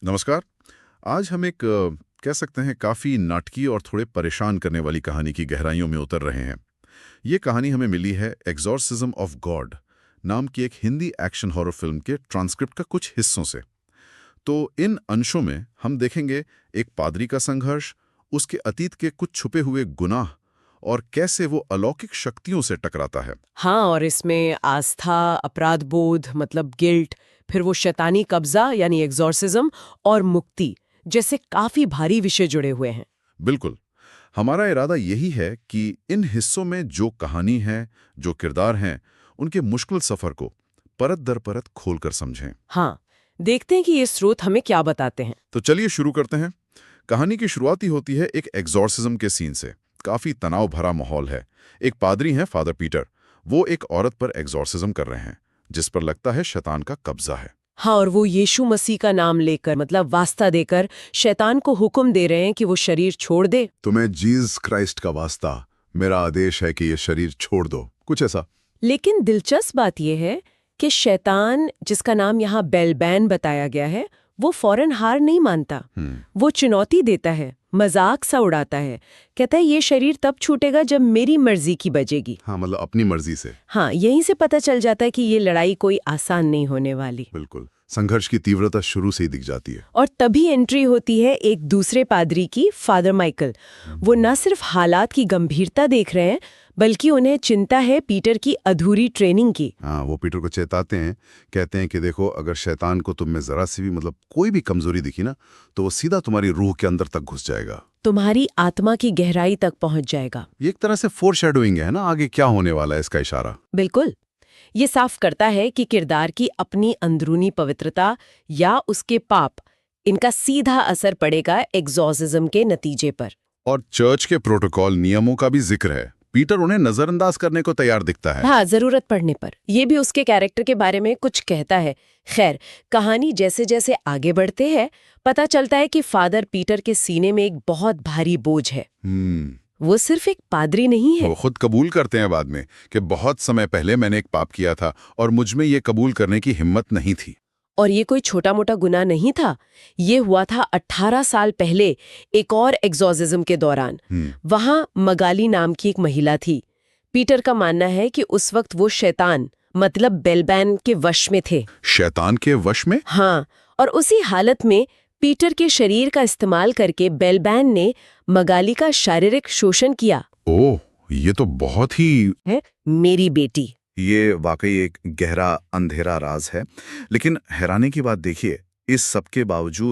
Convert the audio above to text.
नमस्कार। आज हम एक कह सकते हैं काफ़ी नाटकीय और थोड़े परेशान करने वाली कहानी की गहराइयों में उतर रहे हैं। ये कहानी हमें मिली है एग्जॉर्सिज्म ऑफ गॉड नाम की एक हिंदी एक्शन हॉरर फिल्म के ट्रांसक्रिप्ट का कुछ हिस्सों से। तो इन अंशों में हम देखेंगे एक पादरी का संघर्ष, उसके अतीत के कुछ छुपे हुए गुनाह और कैसे वो अलौकिक शक्तियों से टकराता है। हाँ, और इसमें आस्था, अपराध बोध मतलब गिल्ट, फिर वो शैतानी कब्जा यानी एग्जॉर्सिज्म और मुक्ति जैसे काफी भारी विषय जुड़े हुए हैं। बिल्कुल। हमारा इरादा यही है कि इन हिस्सों में जो कहानी है, जो किरदार हैं, उनके मुश्किल सफ़र को परत दर परत खोलकर समझें। हाँ, देखते हैं कि ये स्रोत हमें क्या बताते हैं। तो चलिए शुरू करते हैं। कहानी की शुरुआत ही होती है एक एग्जॉर्सिज्म के सीन से। काफ़ी तनाव भरा माहौल है। एक पादरी हैं फादर पीटर, वो एक औरत पर एग्जॉर्सिज्म कर रहे हैं, जिस पर लगता है शैतान का कब्जा है। हाँ, और वो यीशु मसीह का नाम लेकर मतलब वास्ता देकर शैतान को हुक्म दे रहे हैं कि वो शरीर छोड़ दे। तुम्हें जीसस क्राइस्ट का वास्ता, मेरा आदेश है कि ये शरीर छोड़ दो, कुछ ऐसा। लेकिन दिलचस्प बात यह है कि शैतान, जिसका नाम यहाँ बेलबैन बताया गया है, वो फौरन हार नहीं मानता। वो चुनौती देता है, मजाक सा उड़ाता है, कहता है ये शरीर तब छूटेगा जब मेरी मर्जी की बजेगी। हाँ, मतलब अपनी मर्जी से। हाँ, यहीं से पता चल जाता है कि ये लड़ाई कोई आसान नहीं होने वाली। बिल्कुल, संघर्ष की तीव्रता शुरू से ही दिख जाती है। और तभी एंट्री होती है एक दूसरे पादरी की, फादर माइकल। वो न सिर्फ हालात की गंभीरता देख रहे हैं, बल्कि उन्हें चिंता है पीटर की अधूरी ट्रेनिंग की। हाँ, वो पीटर को चेताते हैं, कहते हैं कि देखो, अगर शैतान को तुम में जरा सी भी मतलब कोई भी कमजोरी दिखी ना, तो वो सीधा तुम्हारी रूह के अंदर तक घुस जाएगा, तुम्हारी आत्मा की गहराई तक पहुंच जाएगा। ये एक तरह से फोरशैडोइंग है ना, आगे क्या होने वाला है इसका इशारा। बिल्कुल, ये साफ करता है कि किरदार की अपनी अंदरूनी पवित्रता या उसके पाप, इनका सीधा असर पड़ेगा एग्जॉर्सिज्म के नतीजे पर। और चर्च के प्रोटोकॉल नियमों का भी जिक्र है। पीटर उन्हें नजरअंदाज करने को तैयार दिखता है। हाँ, जरूरत पड़ने पर। ये भी उसके कैरेक्टर के बारे में कुछ कहता है। खैर, कहानी जैसे जैसे आगे बढ़ते हैं, पता चलता है कि फादर पीटर के सीने में एक बहुत भारी बोझ है। वो सिर्फ एक पादरी नहीं है। वो खुद कबूल करते हैं बाद में कि बहुत समय पहले मैंने एक पाप किया था और मुझ में ये कबूल करने की हिम्मत नहीं थी। और ये कोई छोटा मोटा गुनाह नहीं था। ये हुआ था 18 साल पहले एक और एग्जॉर्सिज्म के दौरान। वहां मगाली नाम की एक महिला थी। पीटर का मानना है कि उस वक्त वो शैतान मतलब बेलबैन के वश में थे। शैतान के वश में? हाँ, और उसी हालत में पीटर के शरीर का इस्तेमाल करके बेलबैन ने मगाली का शारीरिक शोषण किया। ओह, ये तो बहुत ही है मेरी बेटी। ये वाकई एक गहरा अंधेरा राज है। लेकिन हैरानी की बात देखिए, इस सब के बावजूद